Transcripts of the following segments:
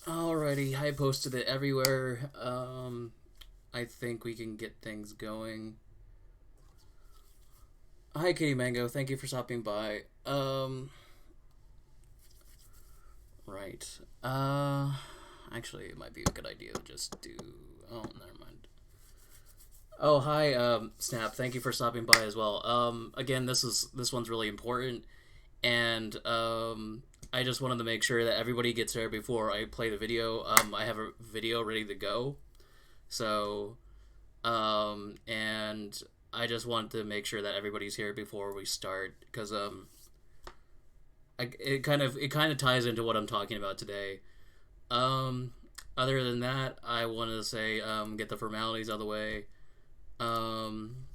Alrighty, I posted it everywhere. I think we can get things going. Hi, Kitty Mango. Thank you for stopping by. Right. Actually, it might be a good idea to just do. Oh, never mind. Oh, hi, Snap. Thank you for stopping by as well. Again, this one's really important, and I just wanted to make sure that everybody gets there before I play the video. I have a video ready to go, so and I just want to make sure that everybody's here before we start because it kind of ties into what I'm talking about today. Um, Other than that, I wanted to say get the formalities out of the way. Um,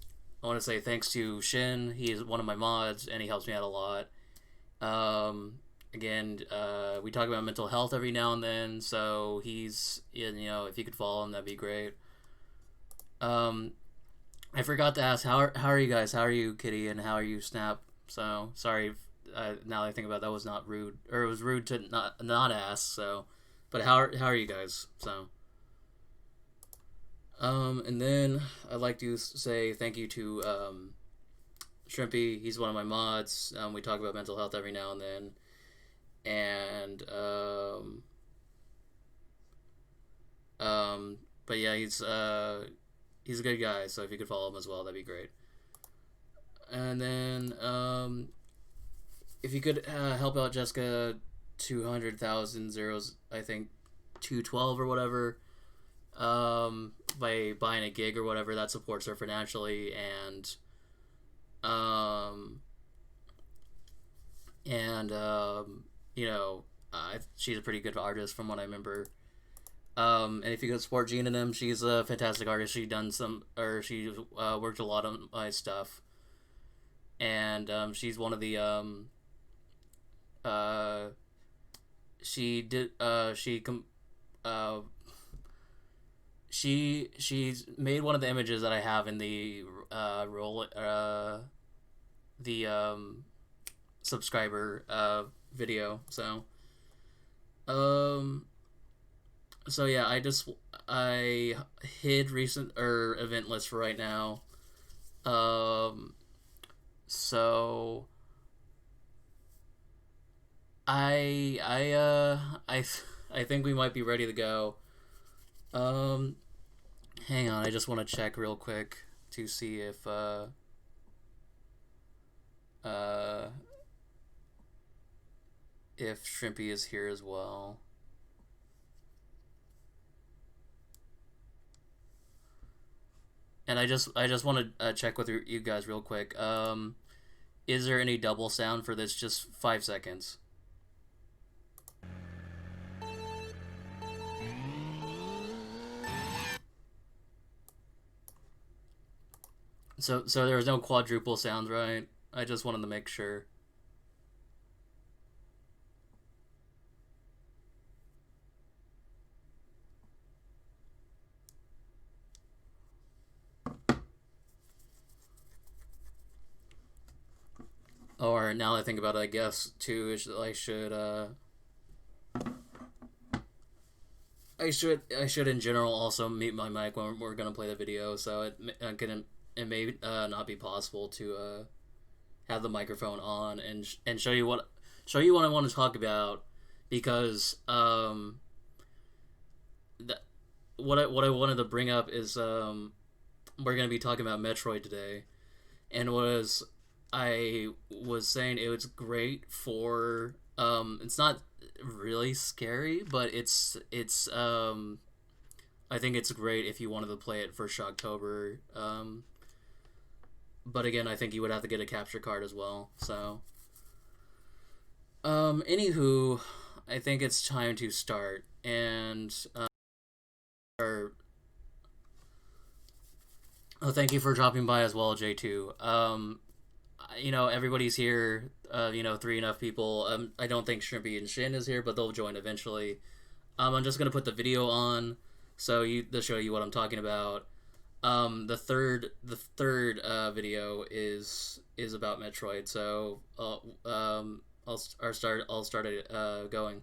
I want to say thanks to Shin. He's one of my mods and he helps me out a lot. Again, we talk about mental health every now and then, so if you could follow him, that'd be great. Um, I forgot to ask how are you guys? How are you, Kitty, and how are you, Snap? So sorry. Now that I think about it, that was not rude, or it was rude to not ask. So, but how are you guys? So, and then I'd like to say thank you to Shrimpy. He's one of my mods. We talk about mental health every now and then, and but yeah, he's a good guy. So if you could follow him as well, that'd be great. And then if you could help out Jessica 200,000 zeros, I think 212 or whatever, by buying a gig or whatever, that supports her financially, um, and you know, she's a pretty good artist from what I remember. And if you could support Gina and them, she's a fantastic artist. She worked a lot on my stuff, and she's one of the uh, she did she com- uh, she's made one of the images that I have in the roll the subscriber video. Um so yeah, I hid recent or event list for right now. Um so I I think we might be ready to go. Um Hang on, I just want to check real quick to see uh if Shrimpy is here as well. And I just want to check with you guys real quick. Is there any double sound for this? Just 5 seconds. So there was no quadruple sounds, right? I just wanted to make sure. Or now that I think about it, I guess too, I should in general also mute my mic when we're gonna play the video, so it may not be possible to have the microphone on and show you what I want to talk about because th- what I wanted to bring up is we're gonna be talking about Metroid today, and I was saying it was great for it's not really scary, but it's I think it's great if you wanted to play it for Shocktober. But again, I think you would have to get a capture card as well. So anywho, I think it's time to start and or oh, thank you for dropping by as well, J2. Everybody's here. Three enough people. I don't think Shrimpy and Shin is here, but they'll join eventually. I'm just gonna put the video on, to show you what I'm talking about. The third video is about Metroid. So I'll start it going.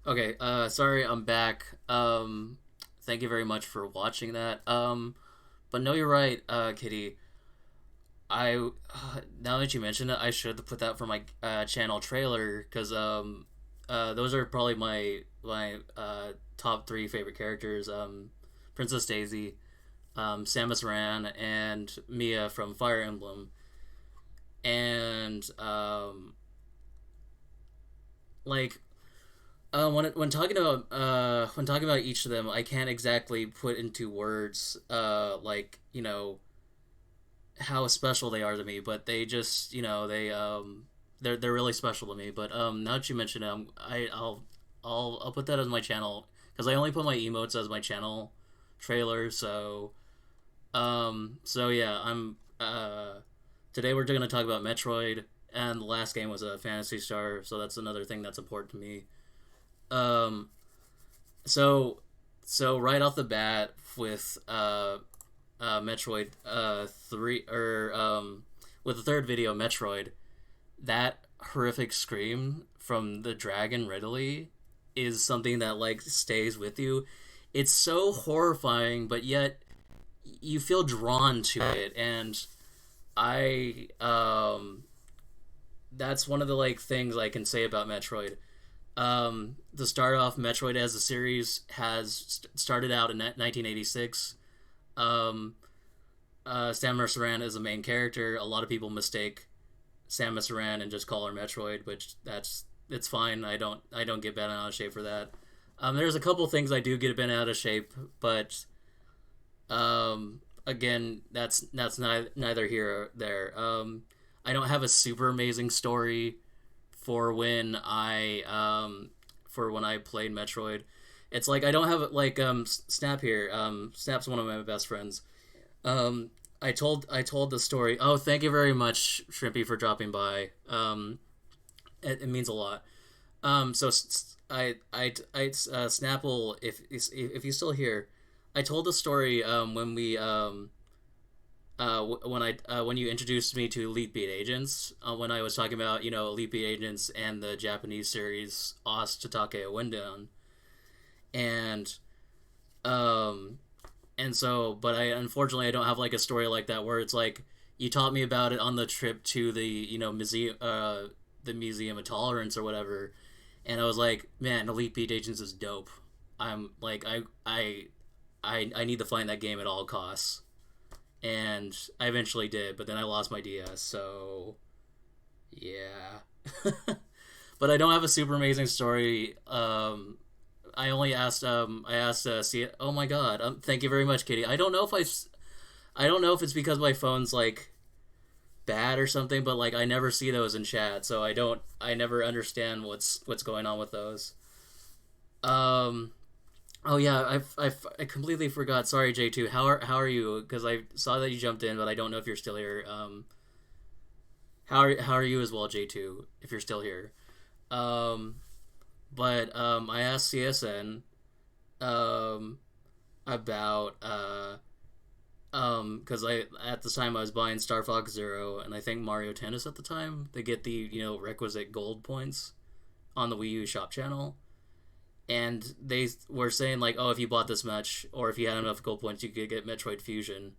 Okay, sorry, I'm back. Thank you very much for watching that. But no, you're right, Kitty. I Now that you mention it, I should put that for my channel trailer because those are probably my top three favorite characters. Princess Daisy, Samus Aran, and Mia from Fire Emblem. And like when talking about each of them, I can't exactly put into words like how special they are to me, but they just they're really special to me. But now that you mention it, I'll put that as my channel because I only put my emotes as my channel trailer. So yeah, I'm today we're gonna talk about Metroid, and the last game was a Fantasy Star, so that's another thing that's important to me. Um, so so right off the bat with Metroid 3 or with the third video Metroid, that horrific scream from the dragon Ridley is something that like stays with you. It's so horrifying, but yet you feel drawn to it, and I that's one of the like things I can say about Metroid. To start off, Metroid as a series has started out in 1986. Um, Samus Aran is the main character. A lot of people mistake Samus Aran and just call her Metroid, which it's fine. I don't get bent out of shape for that. There's a couple things I do get bent out of shape, but again, that's neither here or there. I don't have a super amazing story for when I played Metroid. It's like I don't have like Snap here. Snap's one of my best friends. I told the story. Oh, thank you very much, Shrimpy, for dropping by. It means a lot. So Snapple, if he's still here, I told the story when we when you introduced me to Elite Beat Agents, when I was talking about Elite Beat Agents and the Japanese series Os Tatake Windown, and um but I unfortunately I don't have like a story like that where it's like you taught me about it on the trip to the Museum of Tolerance or whatever, and I was like, man, Elite Beat Agents is dope. I'm like I need to find that game at all costs, and I eventually did, but then I lost my DS, so yeah. But I don't have a super amazing story. I asked see it. Oh my god. Thank you very much, Kitty. I don't know if it's because my phone's like bad or something, but like I never see those in chat, so I never understand what's going on with those. Um oh yeah, I completely forgot. Sorry, J2. How are you? Cuz I saw that you jumped in, but I don't know if you're still here. How are you as well, J2, if you're still here? Um but I asked CSN um, about because I at the time I was buying Star Fox Zero and I think Mario Tennis at the time. They get the requisite gold points on the Wii U shop channel, and they were saying like, oh, if you bought this much or if you had enough gold points, you could get Metroid Fusion.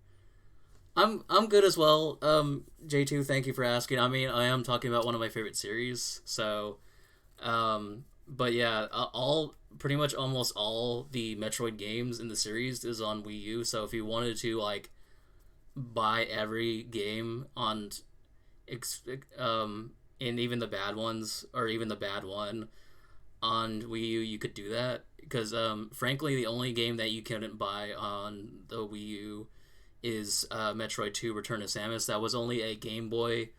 I'm good as well. J2, thank you for asking. I mean, I am talking about one of my favorite series, so but yeah, all pretty much almost all the Metroid games in the series is on Wii U. So if you wanted to like buy every game on, and even the bad ones or even the bad one on Wii U, you could do that because frankly, the only game that you couldn't buy on the Wii U is Metroid 2: Return to Samus. That was only a Game Boy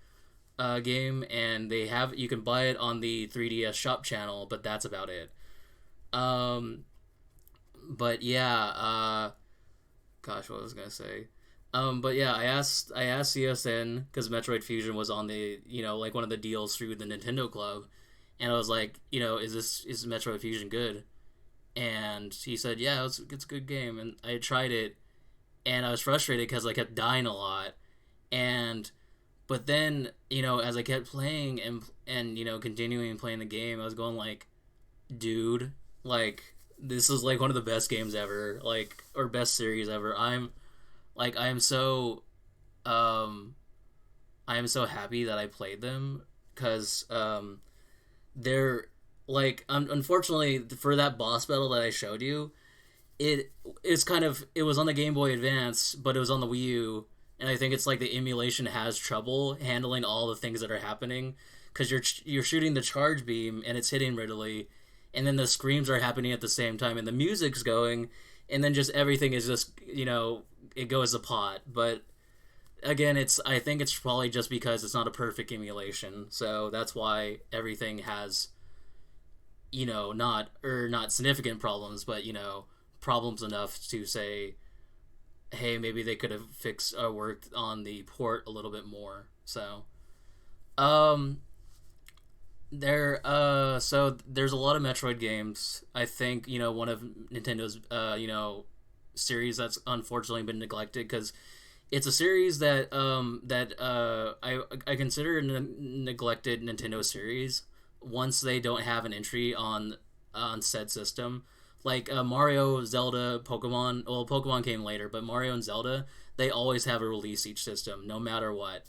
game, and you can buy it on the 3DS shop channel, but that's about it. Um, but yeah, gosh, what was I gonna say? But yeah, I asked CSN because Metroid Fusion was on the like one of the deals through the Nintendo Club, and I was like, is Metroid Fusion good? And he said, yeah, it's a good game, and I tried it, and I was frustrated because I kept dying a lot, and but then as I kept playing and continuing playing the game, I was going like, dude, like this is like one of the best games ever, like or best series ever. I am so um I am so happy that I played them because they're like unfortunately for that boss battle that I showed you, it is kind of it was on the Game Boy Advance, but it was on the Wii U, and I think it's like the emulation has trouble handling all the things that are happening because you're shooting the charge beam and it's hitting Ridley, and then the screams are happening at the same time, and the music's going, and then just everything is just it goes a pot. But again, it's I think it's probably just because it's not a perfect emulation, so that's why everything has not significant problems, but problems enough to say, hey, maybe they could have fixed or worked on the port a little bit more. So, um, there's a lot of Metroid games. I think one of Nintendo's series that's unfortunately been neglected because it's a series that I consider a neglected Nintendo series once they don't have an entry on said system. Like Mario, Zelda, Pokemon. Well, Pokemon came later, but Mario and Zelda, they always have a release each system, no matter what.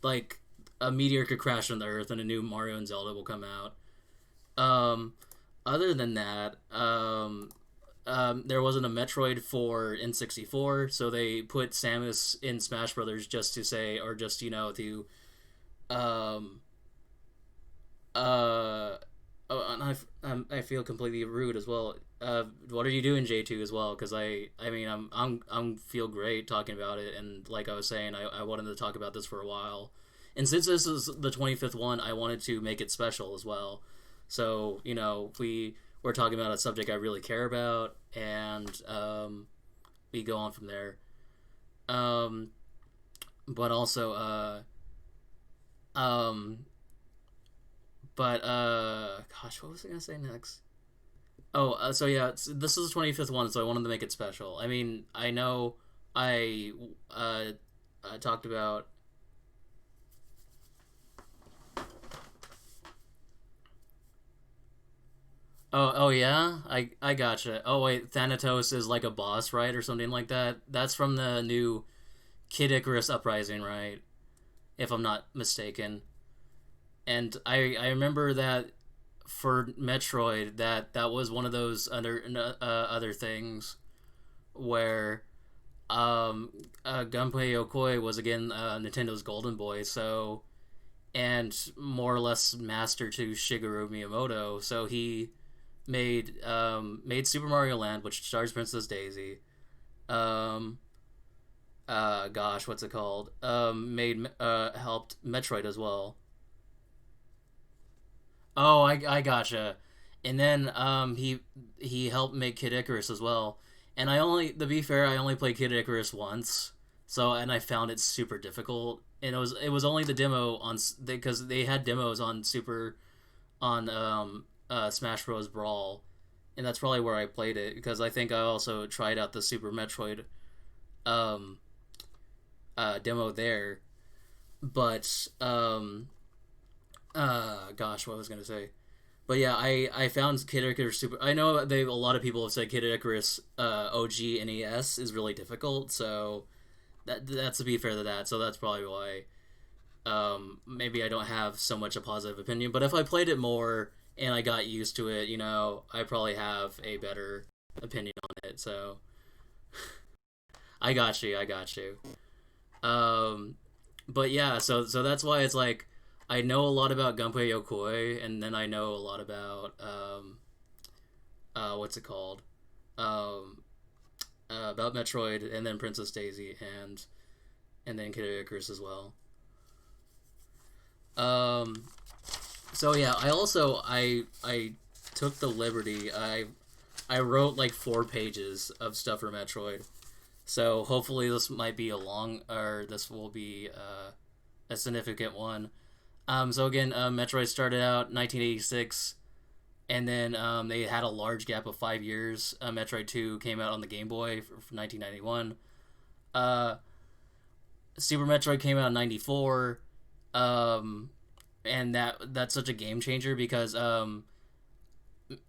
Like a meteor could crash on the Earth, and a new Mario and Zelda will come out. Um, Other than that, there wasn't a Metroid for N64, so they put Samus in Smash Brothers just to say, or just to um, uh, oh, and I feel completely rude as well. What are you doing, J2 as well? Because I mean I'm feel great talking about it, and like I was saying, I wanted to talk about this for a while, and since this is the 25th one, I wanted to make it special as well. So we're talking about a subject I really care about, and we go on from there. Um, but also um, gosh, what was I gonna say next? Oh, so yeah, this is the 25th one, so I wanted to make it special. I mean, I know I talked about. Oh yeah, I gotcha. Oh wait, Thanatos is like a boss, right, or something like that. That's from the new Kid Icarus Uprising, right? If I'm not mistaken. And I remember that for Metroid, that was one of those other things where Gunpei Yokoi was again Nintendo's Golden Boy, so and more or less master to Shigeru Miyamoto, so he made Super Mario Land, which stars Princess Daisy. Um, gosh, what's it called? Made Helped Metroid as well. Oh, I gotcha. And then he helped make Kid Icarus as well. And I only to be fair, I only played Kid Icarus once. So and I found it super difficult. And it was only the demo on because they had demos on Super on Smash Bros Brawl, and that's probably where I played it because I think I also tried out the Super Metroid um, demo there. But gosh, what was I gonna say? But yeah, I found Kid Icarus super. I know they a lot of people have said Kid Icarus OG NES is really difficult, so that's to be fair to that. So that's probably why maybe I don't have so much a positive opinion. But if I played it more and I got used to it, I probably have a better opinion on it. So I got you, I got you. Um, but yeah, so that's why it's like I know a lot about Gunpei Yokoi, and then I know a lot about what's it called, um, about Metroid, and then Princess Daisy, and then Kid Icarus as well. Um, so yeah, I took the liberty. I wrote like 4 pages of stuff for Metroid. So hopefully this might be a long, or this will be a significant one. So again, Metroid started out 1986, and then they had a large gap of 5 years. Metroid 2 came out on the Game Boy for 1991. Uh, Super Metroid came out in 94. Um, and that's such a game changer because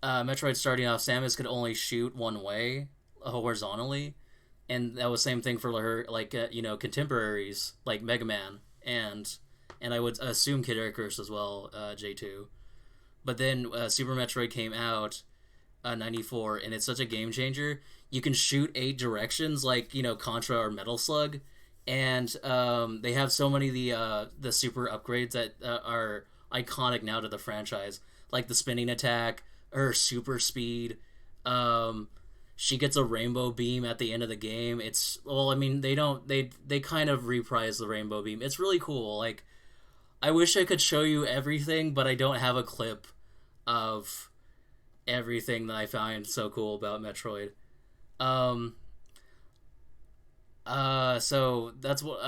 Metroid starting off, Samus could only shoot one way, horizontally, and that was same thing for her, like contemporaries like Mega Man and I would assume Kid Icarus as well, J2. But then Super Metroid came out, 94, and it's such a game changer. You can shoot 8 directions like Contra or Metal Slug, and they have so many of the super upgrades that are iconic now to the franchise, like the spinning attack, her super speed. Um, she gets a rainbow beam at the end of the game. It's well, I mean, they kind of reprise the rainbow beam. It's really cool. Like, I wish I could show you everything, but I don't have a clip of everything that I find so cool about Metroid. Um, so that's what.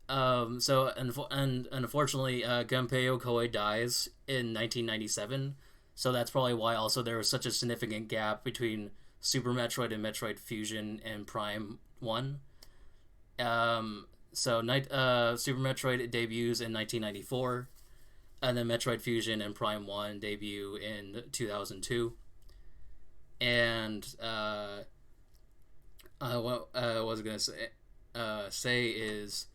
So and unfortunately, Gunpei Yokoi dies in 1997. So that's probably why also there was such a significant gap between Super Metroid and Metroid Fusion and Prime One. Super Metroid debuts in 1994, and then Metroid Fusion and Prime One debut in 2002. And what I was gonna say is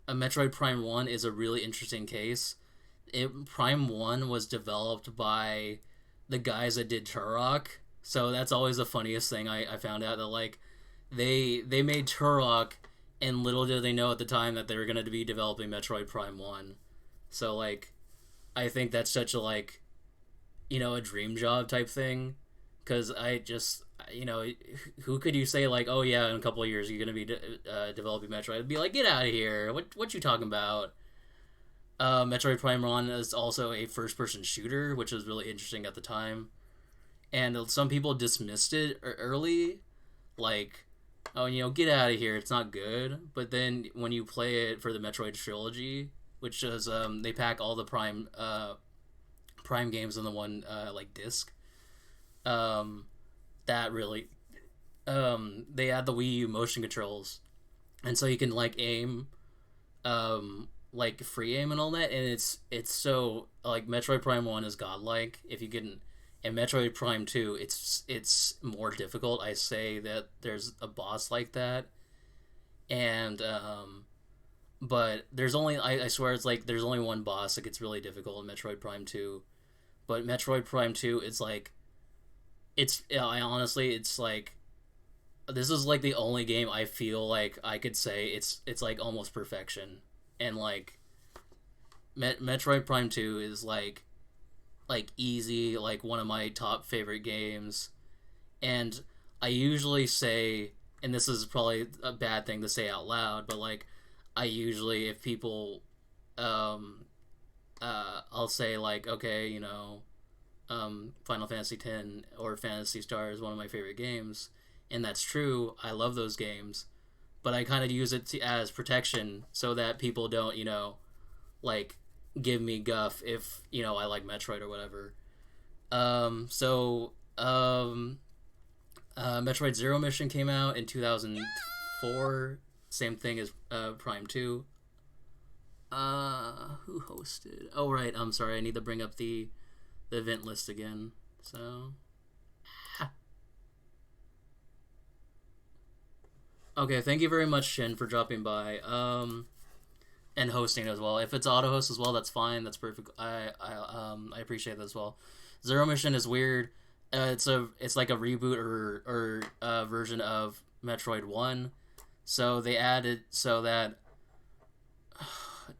a Metroid Prime One is a really interesting case. Prime One was developed by the guys that did Turok, so that's always the funniest thing I found out that like they made Turok, and little did they know at the time that they were going to be developing Metroid Prime One. So like, I think that's such a like, a dream job type thing, because I just who could you say like, oh yeah, in a couple of years you're going to be developing Metroid? I'd be like, get out of here! What you talking about? Metroid Prime 1 is also a first-person shooter, which was really interesting at the time. And some people dismissed it early, like, oh, get out of here, it's not good. But then when you play it for the Metroid Trilogy, which is, they pack all the Prime games in the one, like, disc, that really, they add the Wii U motion controls. And so you can, like, aim, like free aim and all that, and it's so like Metroid Prime 1 is godlike. If you can, and Metroid Prime 2, it's more difficult. I say that there's a boss like that, and but there's only I swear it's like there's only one boss that gets really difficult in Metroid Prime 2. But Metroid Prime 2 is like I honestly it's like this is like the only game I feel like I could say it's like almost perfection. And like Metroid Prime 2 is like easy, like one of my top favorite games. And I usually say, and this is probably a bad thing to say out loud, but like I usually, if people I'll say like, okay, Final Fantasy X or Phantasy Star is one of my favorite games, and that's true. I love those games, but I kind of use it as protection so that people don't, like, give me guff if, I like Metroid or whatever. Metroid Zero Mission came out in 2004. Same thing as Prime 2. Who hosted? Oh, right. I'm sorry. I need to bring up the event list again. So... Okay, thank you very much, Shin, for dropping by, and hosting as well. If it's auto host as well, that's fine. That's perfect. I appreciate that as well. Zero Mission is weird. It's like a reboot or version of Metroid 1. So they added so that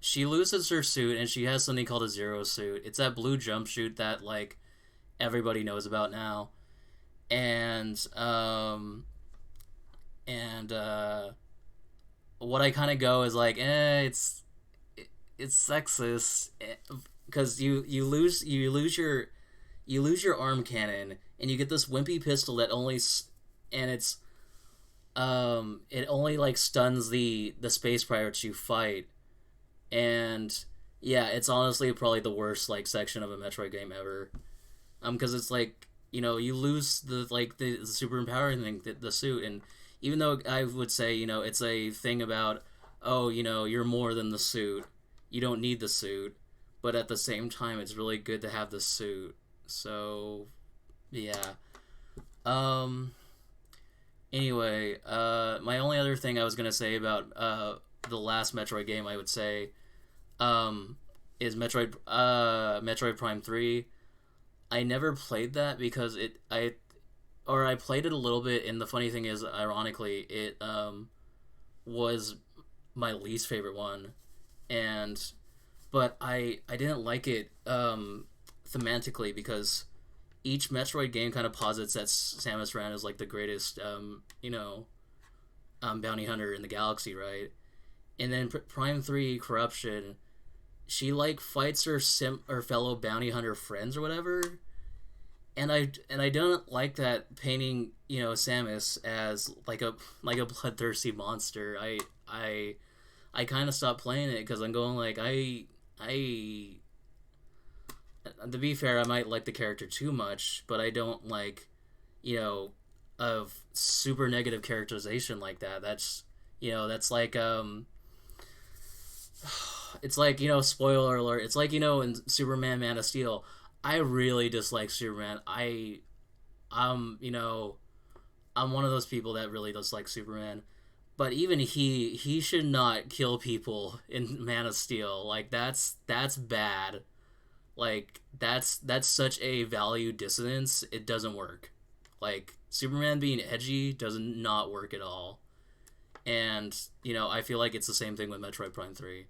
she loses her suit and she has something called a Zero suit. It's that blue jumpsuit that like everybody knows about now, and what I kind of go is like, it's sexist, because you lose your arm cannon and you get this wimpy pistol that only and it only like stuns the space pirates you fight, and yeah, it's honestly probably the worst like section of a Metroid game ever, because it's like you lose the super empowering thing, the suit. And even though I would say, it's a thing about, oh, you're more than the suit. You don't need the suit. But at the same time, it's really good to have the suit. So, Yeah. Um. Anyway, my only other thing I was gonna say about the last Metroid game, I would say, um, is Metroid Prime 3. I never played that because I played it a little bit, and the funny thing is, ironically, it was my least favorite one, and but I didn't like it thematically because each Metroid game kind of posits that Samus Aran is like the greatest bounty hunter in the galaxy, right? And then Prime 3 Corruption, she like fights her fellow bounty hunter friends or whatever, and I don't like that painting Samus as like a bloodthirsty monster. I kind of stopped playing it because I'm going like I to be fair, I might like the character too much, but I don't like you know of super negative characterization like that. That's like it's like spoiler alert. It's like in Superman Man of Steel. I really dislike Superman. I'm one of those people that really dislike Superman. But even he should not kill people in Man of Steel. Like that's bad. Like that's such a value dissonance. It doesn't work. Like Superman being edgy does not work at all. And I feel like it's the same thing with Metroid Prime 3.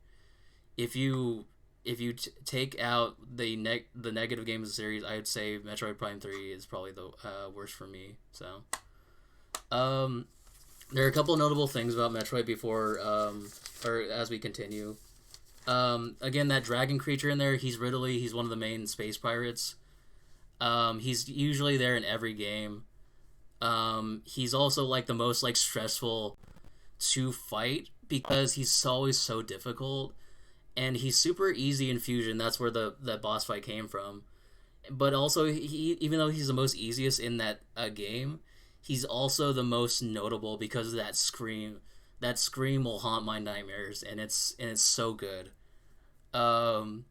If you take out the negative games of the series, I would say Metroid Prime 3 is probably the worst for me. So, um, there are a couple of notable things about Metroid before, or as we continue. Again, that dragon creature in there, he's Ridley. He's one of the main space pirates. He's usually there in every game. He's also like the most like stressful to fight because he's always so difficult, and he's super easy in Fusion. That's where the boss fight came from. But also, he even though he's the most easiest in that game, he's also the most notable because of that scream. That scream will haunt my nightmares, and it's so good. Um.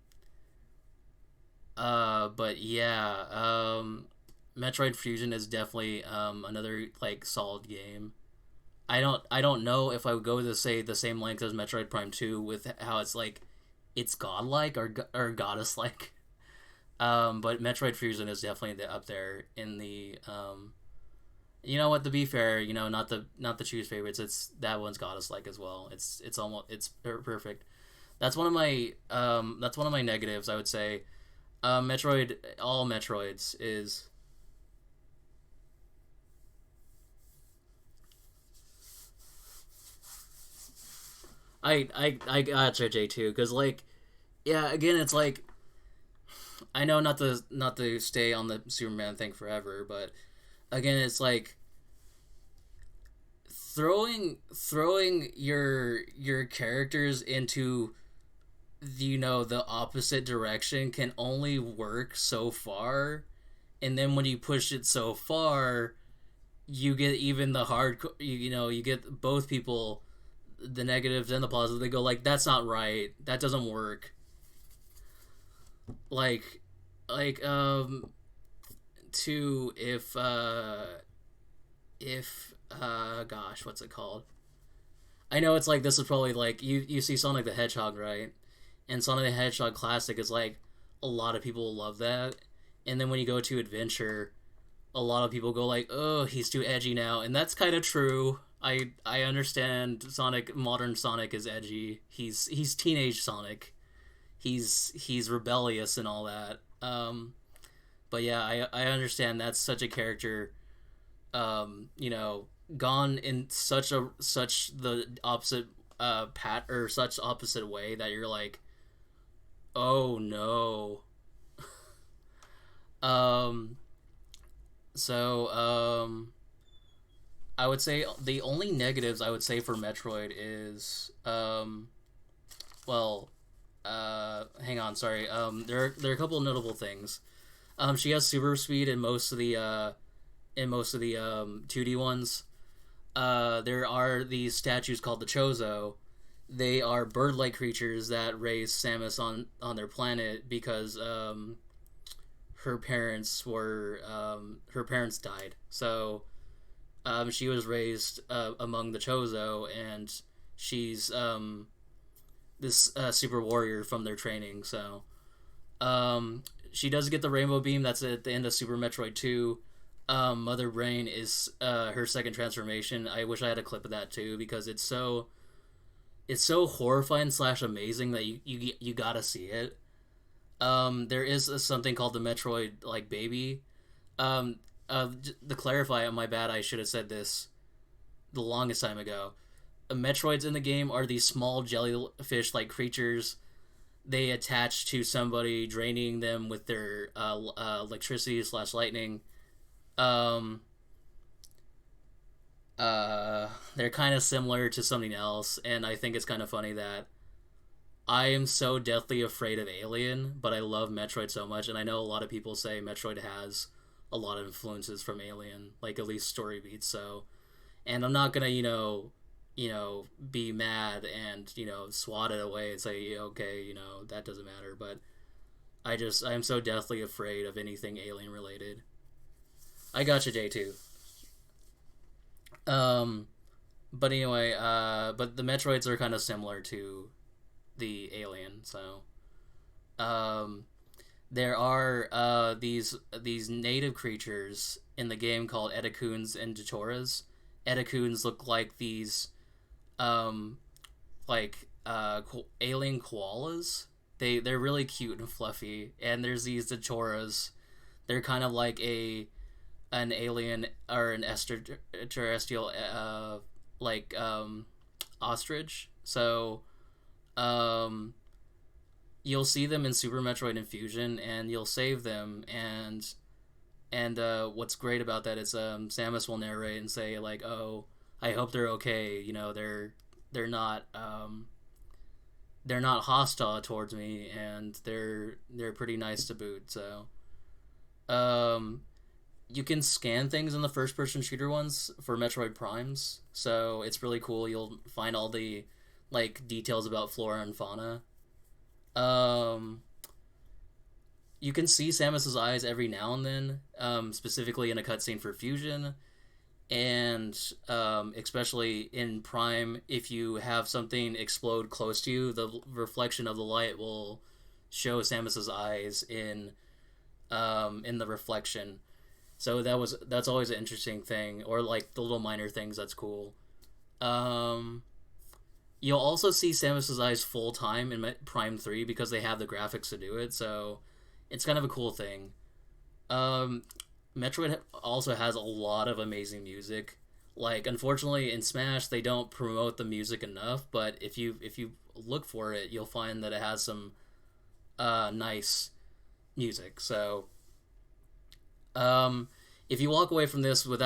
But yeah. Metroid Fusion is definitely another like solid game. I don't know if I would go to say the same length as Metroid Prime 2 with how it's like it's godlike or goddess like. But Metroid Fusion is definitely up there in the you know what, to be fair, not the choose favorites, it's that one's goddess like as well. It's almost it's perfect. That's one of my negatives, I would say. Metroid, all Metroids is I gotcha J too because like yeah, again it's like I know not to stay on the Superman thing forever, but again it's like throwing your characters into the opposite direction can only work so far, and then when you push it so far, you get even the hard you get both people, the negatives and the positives. They go like that's not right, that doesn't work. like like to if gosh, what's it called? I know it's like this is probably like you see Sonic the Hedgehog, right? And Sonic the Hedgehog Classic is like a lot of people love that. And then when you go to Adventure, a lot of people go like, "Oh, he's too edgy now." And that's kind of true. I understand modern Sonic is edgy. He's teenage Sonic. He's rebellious and all that. But yeah, I understand that's such a character gone in such the opposite such opposite way that you're like, oh no. um so I would say the only negatives I would say for Metroid is well hang on, sorry. There are a couple of notable things. She has super speed in most of the 2D ones. There are these statues called the Chozo. They are bird-like creatures that raise Samus on their planet because her parents died, so she was raised among the Chozo, and she's this super warrior from their training. So she does get the rainbow beam. That's at the end of Super Metroid 2. Mother Brain is her second transformation. I wish I had a clip of that too, because it's so horrifying slash amazing that you gotta see it. There is something called the Metroid like baby. To clarify, my bad, I should have said this the longest time ago. Metroids in the game are these small jellyfish like creatures. They attach to somebody, draining them with their electricity slash lightning. Um, they're kind of similar to something else, and I think it's kind of funny that I am so deathly afraid of Alien, but I love Metroid so much, and I know a lot of people say Metroid has a lot of influences from Alien, like at least story beats. So, and I'm not gonna, be mad and swat it away and say, okay, that doesn't matter. But I'm so deathly afraid of anything Alien related. I got you, J2. But anyway, but the Metroids are kind of similar to the Alien, so there are these native creatures in the game called Edacoons and Datoras. Edacoons look like these alien koalas. They're really cute and fluffy, and there's these Datoras. They're kind of like an alien or an extraterrestrial ostrich. So you'll see them in Super Metroid Infusion, and you'll save them, and what's great about that is Samus will narrate and say like, oh, I hope they're okay, they're not hostile towards me, and they're pretty nice to boot. So you can scan things in the first person shooter ones for Metroid Primes, so it's really cool. You'll find all the details about flora and fauna. You can see Samus's eyes every now and then, specifically in a cutscene for Fusion, and especially in Prime, if you have something explode close to you, the reflection of the light will show Samus's eyes in the reflection. So that's always an interesting thing, or like the little minor things. That's cool. You'll also see Samus's eyes full time in Prime 3 because they have the graphics to do it, so it's kind of a cool thing. Metroid also has a lot of amazing music. Like, unfortunately, in Smash, they don't promote the music enough, but if you look for it, you'll find that it has some nice music. So, if you walk away from this with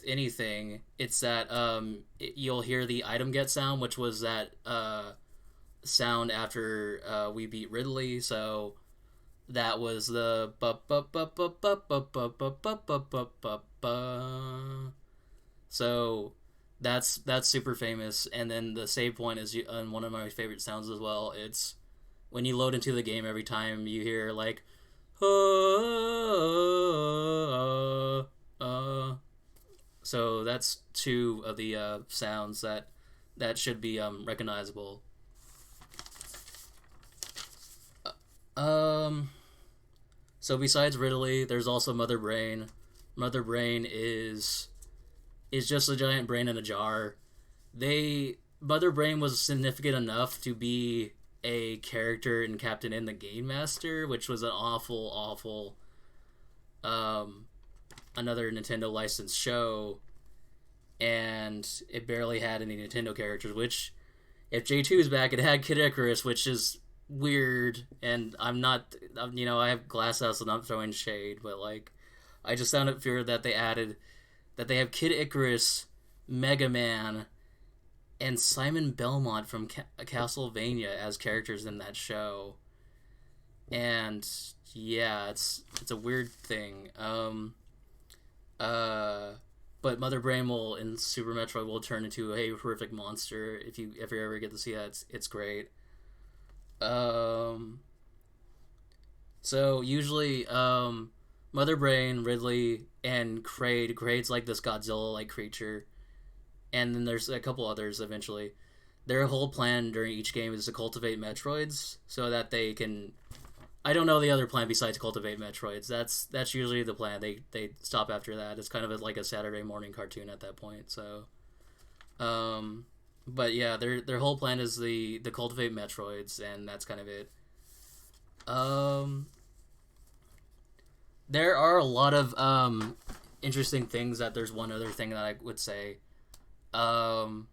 anything, it's that you'll hear the item get sound, which was that sound after we beat Ridley. So that was the so that's super famous. And then the save point is one of my favorite sounds as well. It's when you load into the game, every time you hear like so that's two of the sounds that should be recognizable. So besides Ridley, there's also Mother Brain. Mother Brain is just a giant brain in a jar. Mother Brain was significant enough to be a character in Captain N the Game Master, which was an awful another Nintendo licensed show, and it barely had any Nintendo characters, which, if J2 is back, it had Kid Icarus, which is weird, and I have Glass House and I'm throwing shade, but I just found it weird that they have Kid Icarus, Mega Man, and Simon Belmont from Castlevania as characters in that show. And yeah, it's a weird thing. But Mother Brain in Super Metroid will turn into a horrific monster. If you ever get to see that, it's great. Um, so usually, Mother Brain, Ridley, and Kraid. Kraid's like this Godzilla-like creature, and then there's a couple others eventually. Their whole plan during each game is to cultivate Metroids so that they can. I don't know the other plan besides cultivate Metroids. That's usually the plan. They stop after that. It's kind of like a Saturday morning cartoon at that point. So, um, but yeah, their whole plan is the cultivate Metroids, and that's kind of it. Um, there are a lot of interesting things. That there's one other thing that I would say. Um,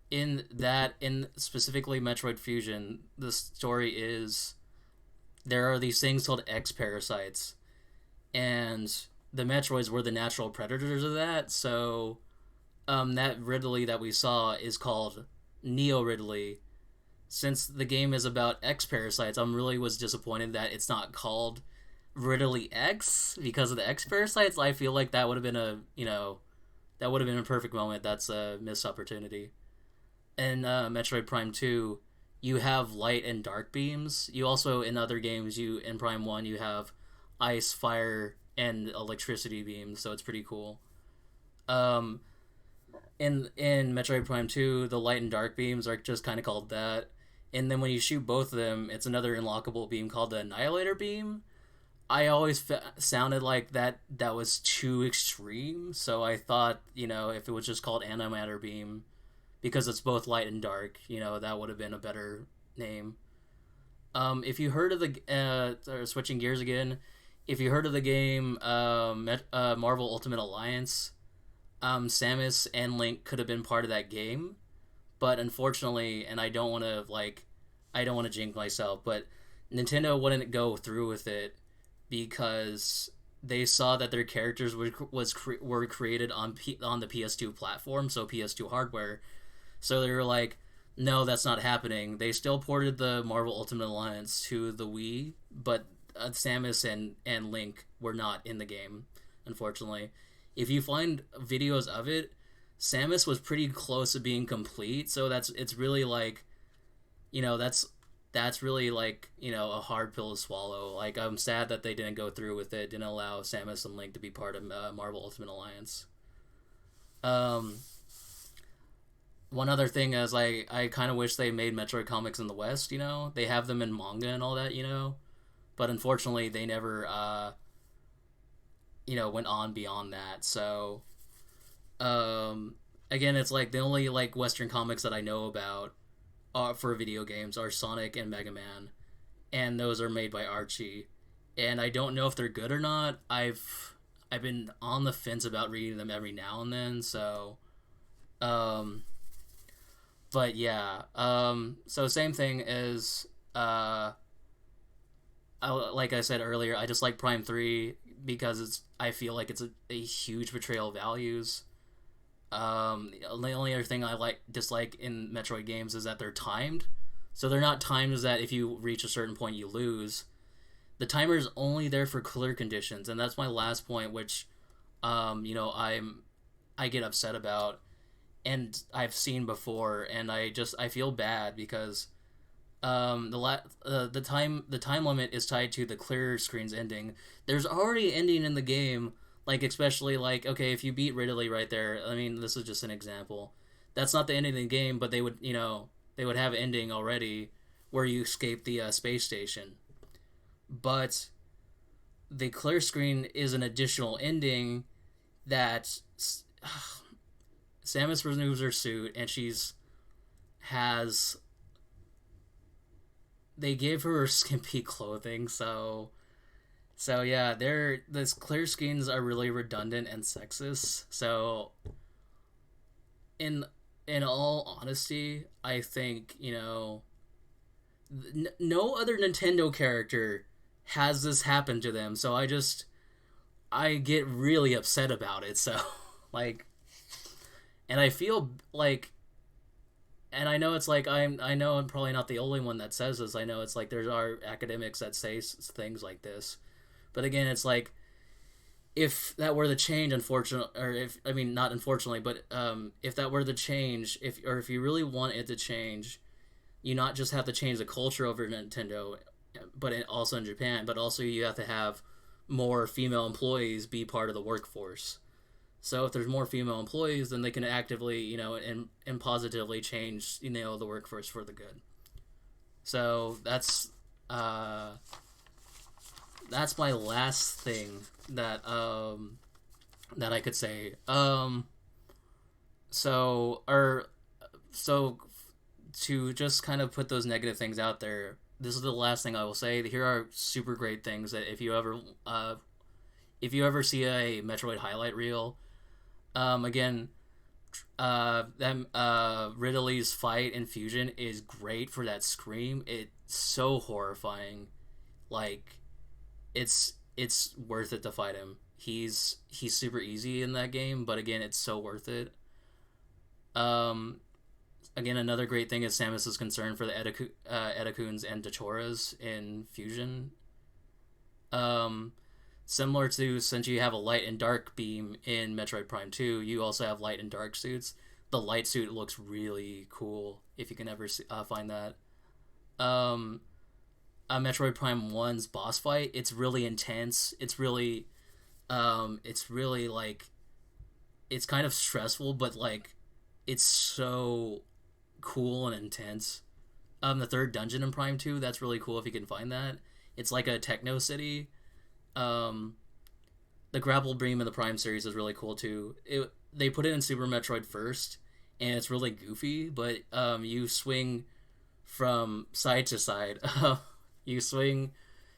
in specifically Metroid Fusion, the story is there are these things called X parasites, and the Metroids were the natural predators of that. So, that Ridley that we saw is called Neo Ridley. Since the game is about X parasites, I'm really was disappointed that it's not called Ridley X because of the X parasites. I feel like that would have been that would have been a perfect moment. That's a missed opportunity. In Metroid Prime 2, you have light and dark beams. You also, in other games, you in Prime 1, you have ice, fire, and electricity beams, so it's pretty cool. Um, in Metroid Prime 2, the light and dark beams are just kind of called that. And then when you shoot both of them, it's another unlockable beam called the Annihilator beam. I always sounded like that was too extreme, so I thought, if it was just called Antimatter beam, because it's both light and dark, that would have been a better name. If you heard of switching gears again, if you heard of the game Marvel Ultimate Alliance, Samus and Link could have been part of that game, but unfortunately, and I don't want to jinx myself, but Nintendo wouldn't go through with it because they saw that their characters were created on the PS2 platform, so PS2 hardware. So they were like, no, that's not happening. They still ported the Marvel Ultimate Alliance to the Wii, but Samus and Link were not in the game, unfortunately. If you find videos of it, Samus was pretty close to being complete, so it's really like, that's really like, a hard pill to swallow. Like, I'm sad that they didn't go through with it, didn't allow Samus and Link to be part of Marvel Ultimate Alliance. Um, One other thing is I kind of wish they made Metroid comics in the West. They have them in manga and all that. But unfortunately they never went on beyond that. So again, it's like the only like Western comics that I know about for video games are Sonic and Mega Man, and those are made by Archie. And I don't know if they're good or not. I've been on the fence about reading them every now and then. So um but yeah, so same thing as like I said earlier, I just like Prime 3 because I feel like it's a huge portrayal of values. The only other thing I dislike in Metroid games is that they're timed. So they're not timed as that if you reach a certain point you lose. The timer is only there for clear conditions, and that's my last point, which I get upset about, and I've seen before, and I feel bad because the time limit is tied to the clear screen's ending. There's already an ending in the game, like especially like okay, if you beat Ridley right there. I mean, this is just an example. That's not the ending of the game, but they would have ending already where you escape the space station. But the clear screen is an additional ending that Samus removes her suit and has they give her skimpy clothing, so yeah, these clear screens are really redundant and sexist. So in in all honesty, I think, no other Nintendo character has this happen to them. So I get really upset about it. So like, and I feel like, and I know it's like I know I'm probably not the only one that says this. I know it's like there are academics that say things like this, but again, it's like if that were the change, unfortunately, or if I mean not unfortunately, but if that were the change, if you really want it to change, you not just have to change the culture over Nintendo, but also in Japan, but also you have to have more female employees be part of the workforce. So if there's more female employees, then they can actively, and positively change, the workforce for the good. So that's my last thing that I could say. So to just kind of put those negative things out there, this is the last thing I will say. Here are super great things that if you ever see a Metroid highlight reel, again, Ridley's fight in Fusion is great for that scream. It's so horrifying, like it's worth it to fight him. He's super easy in that game, but again, it's so worth it. Um, Again, another great thing is Samus's concern for the Edakuns and Dachoras in Fusion. Um, Similar to, since you have a light and dark beam in Metroid Prime 2, you also have light and dark suits. The light suit looks really cool if you can ever find that. Um, Metroid Prime 1's boss fight, it's really intense. It's really like, it's kind of stressful, but like, it's so cool and intense. The third dungeon in Prime 2, that's really cool if you can find that. It's like a techno city. Um, the grapple beam in the Prime series is really cool too. They put it in Super Metroid first, and it's really goofy, but you swing from side to side. you swing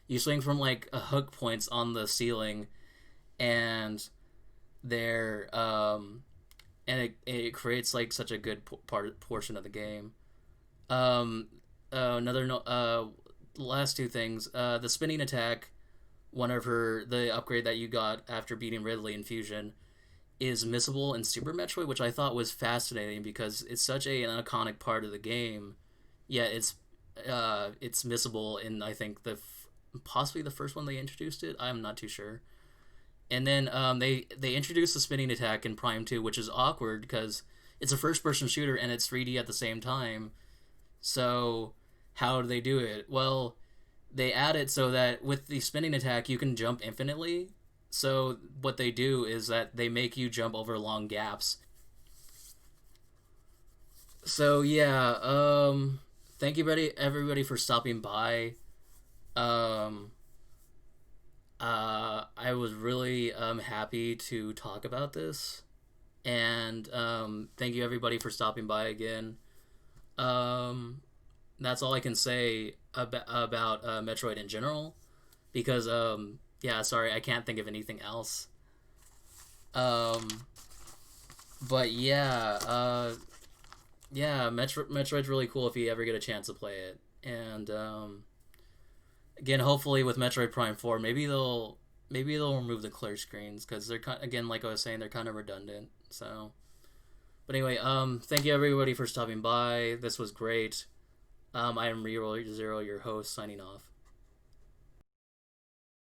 you swing from like hook points on the ceiling, and they're and it creates like such a good portion of the game. Um, Another last two things. The spinning attack, the upgrade that you got after beating Ridley in Fusion, is missable in Super Metroid, which I thought was fascinating because it's such an iconic part of the game. Yet it's missable in, I think, possibly the first one they introduced it. I'm not too sure. And then they introduced the spinning attack in Prime 2, which is awkward because it's a first-person shooter and it's 3D at the same time. So how do they do it? Well, they add it so that with the spinning attack, you can jump infinitely. So what they do is that they make you jump over long gaps. So yeah, thank you everybody for stopping by. Um, I was really happy to talk about this, and thank you everybody for stopping by again. Um, that's all I can say about Metroid in general, because yeah, sorry, I can't think of anything else. Um, but yeah, Metroid's really cool if you ever get a chance to play it, and again, hopefully with Metroid Prime 4, maybe they'll remove the clear screens because they're again, like I was saying, they're kind of redundant. So, but anyway, thank you everybody for stopping by. This was great. I am Reroll Zero, your host, signing off.